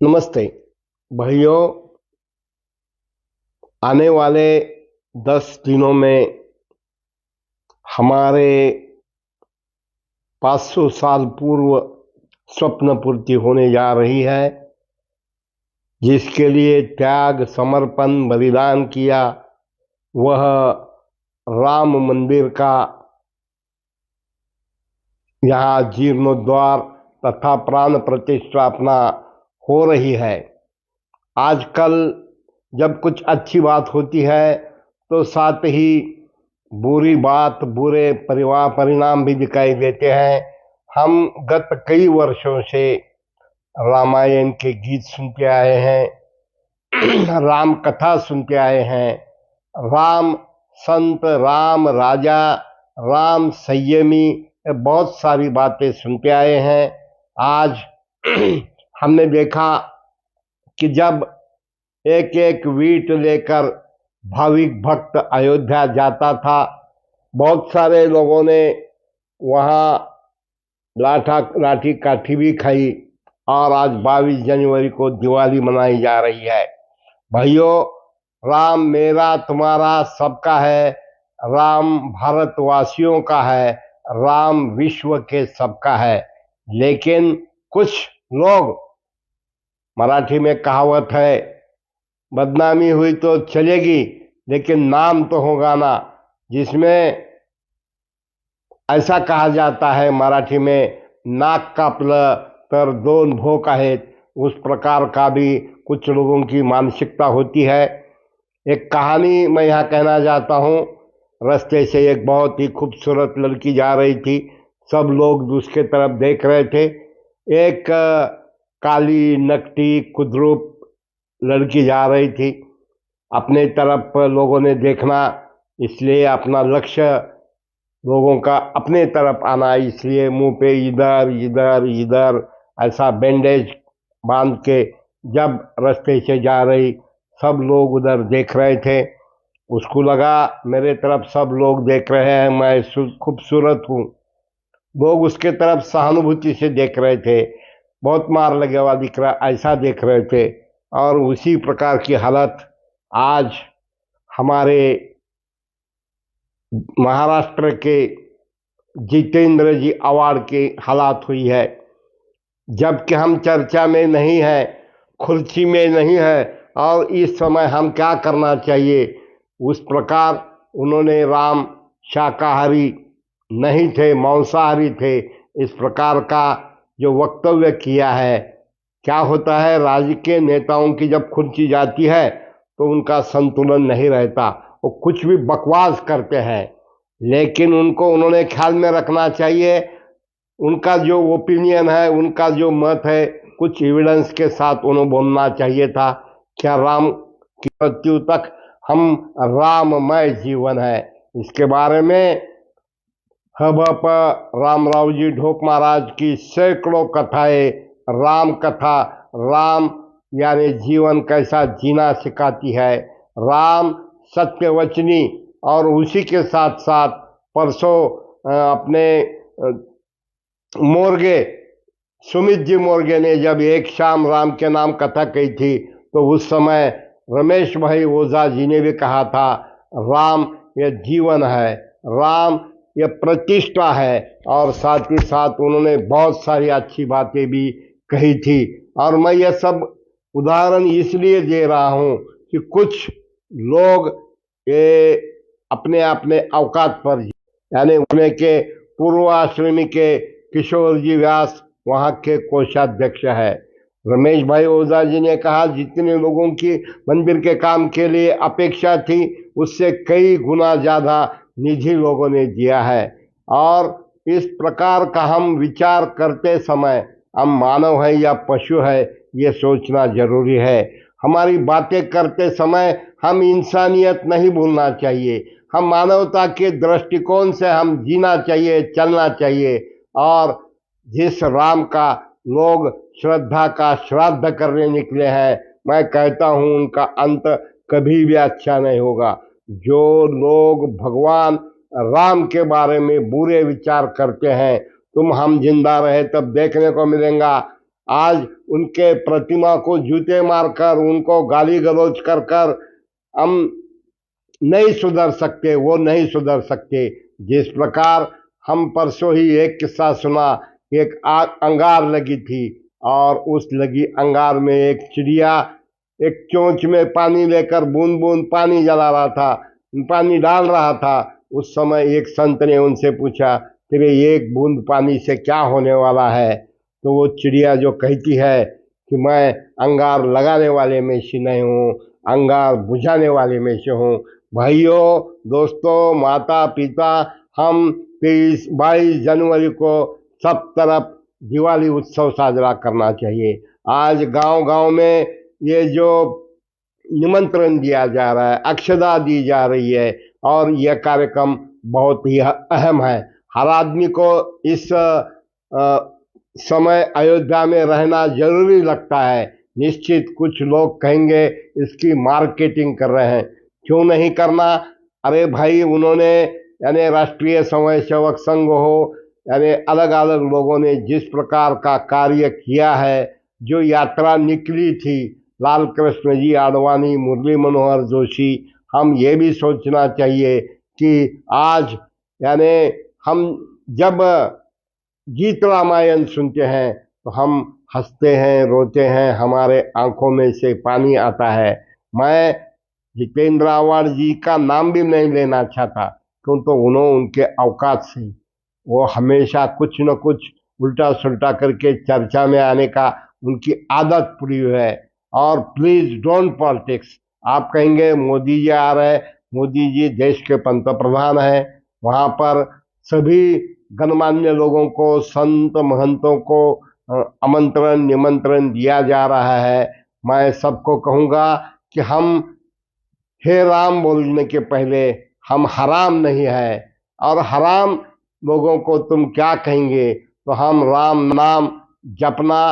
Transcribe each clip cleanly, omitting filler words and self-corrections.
नमस्ते भाइयों। आने वाले 10 दिनों में हमारे 500 साल पूर्व स्वप्न पूर्ति होने जा रही है, जिसके लिए त्याग, समर्पण, बलिदान किया, वह राम मंदिर का यहाँ जीर्णोद्धार तथा प्राण प्रतिष्ठापना हो रही है। आजकल जब कुछ अच्छी बात होती है तो साथ ही बुरी बात, बुरे परिणाम भी दिखाई देते हैं। हम गत कई वर्षों से रामायण के गीत सुनते आए हैं, राम कथा सुनते आए हैं, राम संत, राम राजा, राम संयमी, बहुत सारी बातें सुनते आए हैं। आज हमने देखा कि जब एक एक वीट लेकर भाविक भक्त अयोध्या जाता था, बहुत सारे लोगों ने वहाँ लाठी काठी भी खाई और आज 22 जनवरी को दिवाली मनाई जा रही है। भाइयों, राम मेरा तुम्हारा सबका है, राम भारतवासियों का है, राम विश्व के सबका है। लेकिन कुछ लोग, मराठी में कहावत है, बदनामी हुई तो चलेगी लेकिन नाम तो होगा ना, जिसमें ऐसा कहा जाता है मराठी में, नाक कापलं तर दोन भोक आहेत। उस प्रकार का भी कुछ लोगों की मानसिकता होती है। एक कहानी मैं यहाँ कहना चाहता हूँ। रास्ते से एक बहुत ही खूबसूरत लड़की जा रही थी, सब लोग उसके तरफ देख रहे थे। एक काली नकटी कुद्रूप लड़की जा रही थी, अपने तरफ लोगों ने देखना, इसलिए अपना लक्ष्य लोगों का अपने तरफ आना, इसलिए मुंह पे इधर इधर इधर ऐसा बैंडेज बांध के जब रास्ते से जा रही, सब लोग उधर देख रहे थे। उसको लगा मेरे तरफ सब लोग देख रहे हैं, मैं खूबसूरत हूँ। लोग उसके तरफ सहानुभूति से देख रहे थे, बहुत मार लगे हुआ दिख रहा, ऐसा देख रहे थे। और उसी प्रकार की हालत आज हमारे महाराष्ट्र के जितेंद्र जी अवार्ड की हालात हुई है। जबकि हम चर्चा में नहीं है, खुर्ची में नहीं है, और इस समय हम क्या करना चाहिए, उस प्रकार उन्होंने राम शाकाहारी नहीं थे, मांसाहारी थे, इस प्रकार का जो वक्तव्य किया है। क्या होता है, राज्य के नेताओं की जब खुर्ची जाती है तो उनका संतुलन नहीं रहता, वो कुछ भी बकवास करते हैं। लेकिन उन्होंने ख्याल में रखना चाहिए, उनका जो ओपिनियन है, उनका जो मत है, कुछ एविडेंस के साथ उन्हें बोलना चाहिए था। क्या राम की मृत्यु तक हम राममय जीवन है, इसके बारे में हबप रामराव जी ढोक महाराज की सैकड़ों कथाएं, राम कथा, राम यानी जीवन कैसा जीना सिखाती है। राम सत्यवचनी, और उसी के साथ साथ परसों अपने मोर्गे, सुमित जी मोर्गे ने जब एक शाम राम के नाम कथा कही थी, तो उस समय रमेश भाई ओझा जी ने भी कहा था, राम यह जीवन है, राम यह प्रतिष्ठा है। और साथ ही साथ उन्होंने बहुत सारी अच्छी बातें भी कही थी। और मैं यह सब उदाहरण इसलिए दे रहा हूँ कि कुछ लोग ये अपने अपने औकात पर, यानी उन्हें के पूर्वाश्रमी के किशोर जी व्यास वहाँ के कोषाध्यक्ष है। रमेश भाई ओझा जी ने कहा, जितने लोगों की मंदिर के काम के लिए अपेक्षा थी, उससे कई गुना ज़्यादा निधि लोगों ने दिया है। और इस प्रकार का हम विचार करते समय हम मानव है या पशु है, ये सोचना जरूरी है। हमारी बातें करते समय हम इंसानियत नहीं भूलना चाहिए, हम मानवता के दृष्टिकोण से हम जीना चाहिए, चलना चाहिए। और जिस राम का लोग श्रद्धा का श्राद्ध करने निकले हैं, मैं कहता हूं उनका अंत कभी भी अच्छा नहीं होगा। जो लोग भगवान राम के बारे में बुरे विचार करते हैं, हम जिंदा रहे तब देखने को मिलेगा। आज उनके प्रतिमा को जूते मारकर, उनको गाली गलौज कर कर हम नहीं सुधर सकते, वो नहीं सुधर सकते। जिस प्रकार हम परसों ही एक किस्सा सुना, एक आग अंगार लगी थी और उस लगी अंगार में एक चिड़िया एक चोंच में पानी लेकर बूंद बूंद पानी जला रहा था, पानी डाल रहा था। उस समय एक संत ने उनसे पूछा, तेरे एक बूंद पानी से क्या होने वाला है? तो वो चिड़िया जो कहती है कि मैं अंगार लगाने वाले में से नहीं हूँ, अंगार बुझाने वाले में से हूँ। भाइयों, दोस्तों, माता पिता, हम 22 जनवरी को सब तरफ दिवाली उत्सव साजरा करना चाहिए। आज गांव गांव में ये जो निमंत्रण दिया जा रहा है, अक्षता दी जा रही है, और यह कार्यक्रम बहुत ही अहम है। हर आदमी को इस समय अयोध्या में रहना जरूरी लगता है। निश्चित कुछ लोग कहेंगे इसकी मार्केटिंग कर रहे हैं, क्यों नहीं करना? अरे भाई, उन्होंने यानी राष्ट्रीय स्वयंसेवक संघ हो, यानी अलग अलग लोगों ने जिस प्रकार का कार्य किया है, जो यात्रा निकली थी, लाल कृष्ण जी आडवाणी, मुरली मनोहर जोशी, हम ये भी सोचना चाहिए कि आज यानी हम जब गीत रामायण सुनते हैं तो हम हंसते हैं, रोते हैं, हमारे आंखों में से पानी आता है। मैं जितेंद्र आव्हाड जी का नाम भी नहीं लेना चाहता, क्यों तो उन्होंने उनके औकात से वो हमेशा कुछ न कुछ उल्टा सुल्टा करके चर्चा में आने का उनकी आदत पड़ी है। और प्लीज डोंट पॉलिटिक्स। आप कहेंगे मोदी जी आ रहे हैं, मोदी जी देश के पंतप्रधान हैं, वहां पर सभी गणमान्य लोगों को, संत महंतों को आमंत्रण निमंत्रण दिया जा रहा है। मैं सबको कहूँगा कि हम हे राम बोलने के पहले हम हराम नहीं है, और हराम लोगों को तुम क्या कहेंगे, तो हम राम नाम जपना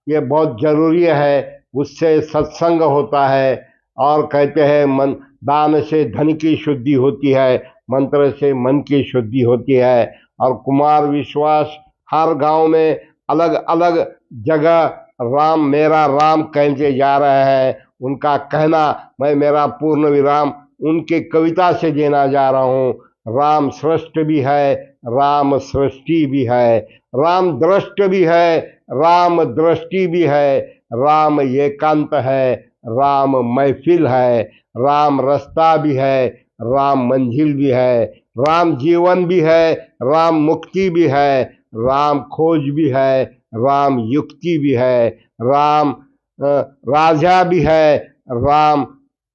ये बहुत जरूरी है। उससे सत्संग होता है, और कहते हैं मन दान से धन की शुद्धि होती है, मंत्र से मन की शुद्धि होती है। और कुमार विश्वास हर गांव में अलग अलग जगह राम मेरा राम कहते जा रहे हैं। उनका कहना मैं मेरा पूर्ण विराम उनके कविता से देना जा रहा हूँ। राम सृष्ट भी है, राम सृष्टि भी है, राम दृष्ट भी है, राम दृष्टि भी है, राम एकांत है, राम महफिल है, राम रास्ता भी है, राम मंजिल भी है, राम जीवन भी है, राम मुक्ति भी है, राम खोज भी है, राम युक्ति भी है, राम राजा भी है, राम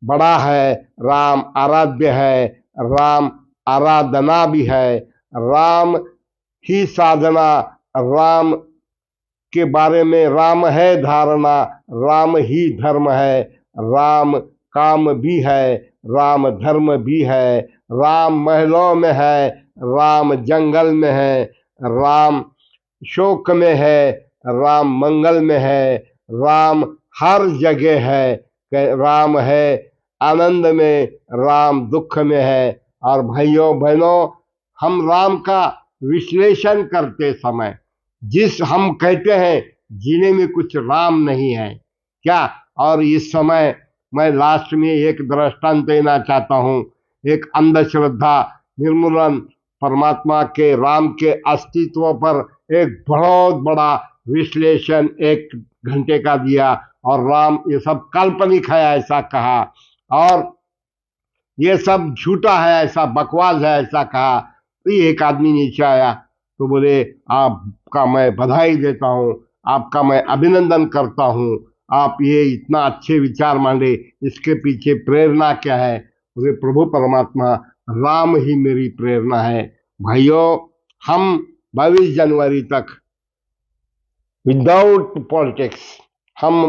बड़ा है, राम आराध्य है, राम आराधना भी है, राम ही साधना, राम के बारे में राम है धारणा, राम ही धर्म है, राम काम भी है, राम धर्म भी है, राम महलों में है, राम जंगल में है, राम शोक में है, राम मंगल में है, राम हर जगह है, राम है आनंद में, राम दुख में है। और भाइयों बहनों, हम राम का विश्लेषण करते समय जिस हम कहते हैं जीने में कुछ राम नहीं है क्या, और इस समय मैं लास्ट में एक दृष्टांत देना चाहता हूँ। एक अंधश्रद्धा निर्मूलन, परमात्मा के राम के अस्तित्व पर एक बहुत बड़ा विश्लेषण 1 घंटे का दिया, और राम ये सब काल्पनिक है ऐसा कहा, और ये सब झूठा है ऐसा, बकवास है ऐसा कहा। तो एक आदमी नीचे आया तो बोले, आपका मैं बधाई देता हूँ, आपका मैं अभिनंदन करता हूँ, आप ये इतना अच्छे विचार मांगे, इसके पीछे प्रेरणा क्या है? बोले, प्रभु परमात्मा राम ही मेरी प्रेरणा है। भाइयों, हम 22 जनवरी तक विदाउट पॉलिटिक्स हम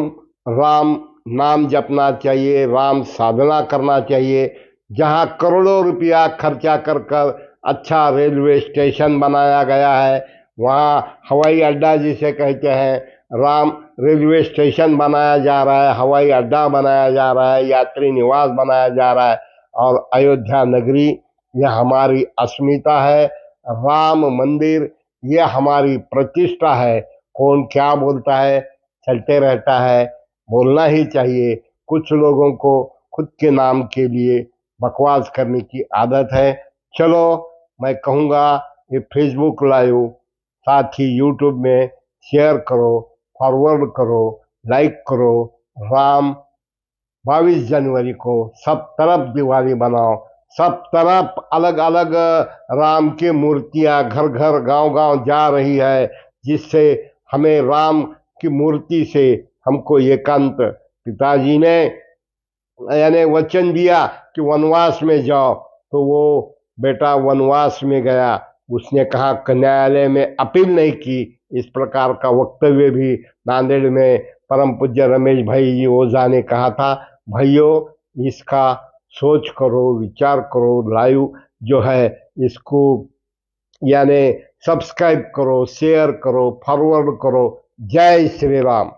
राम नाम जपना चाहिए, राम साधना करना चाहिए। जहाँ करोड़ों रुपया खर्चा कर कर अच्छा रेलवे स्टेशन बनाया गया है, वहाँ हवाई अड्डा जिसे कहते हैं, राम रेलवे स्टेशन बनाया जा रहा है, हवाई अड्डा बनाया जा रहा है, यात्री निवास बनाया जा रहा है, और अयोध्या नगरी यह हमारी अस्मिता है। राम मंदिर यह हमारी प्रतिष्ठा है। कौन क्या बोलता है, चलते रहता है। बोलना ही चाहिए। कुछ लोगों को खुद के नाम के लिए बकवास करने की आदत है। चलो, मैं कहूँगा ये फेसबुक लाइव, साथ ही यूट्यूब में शेयर करो, फॉरवर्ड करो, लाइक करो। राम 22 जनवरी को सब तरफ दिवाली बनाओ। सब तरफ अलग अलग राम की मूर्तियां घर घर गांव गांव जा रही है, जिससे हमें राम की मूर्ति से हमको एकांत, पिताजी ने यानी वचन दिया कि वनवास में जाओ, तो वो बेटा वनवास में गया। उसने कहा कि न्यायालय में अपील नहीं की। इस प्रकार का वक्तव्य भी नांदेड़ में परम पूज्य रमेश भाई जी ओझा ने कहा था। भाइयों, इसका सोच करो, विचार करो। लाइव जो है इसको यानी सब्सक्राइब करो, शेयर करो, फॉरवर्ड करो। जय श्री राम।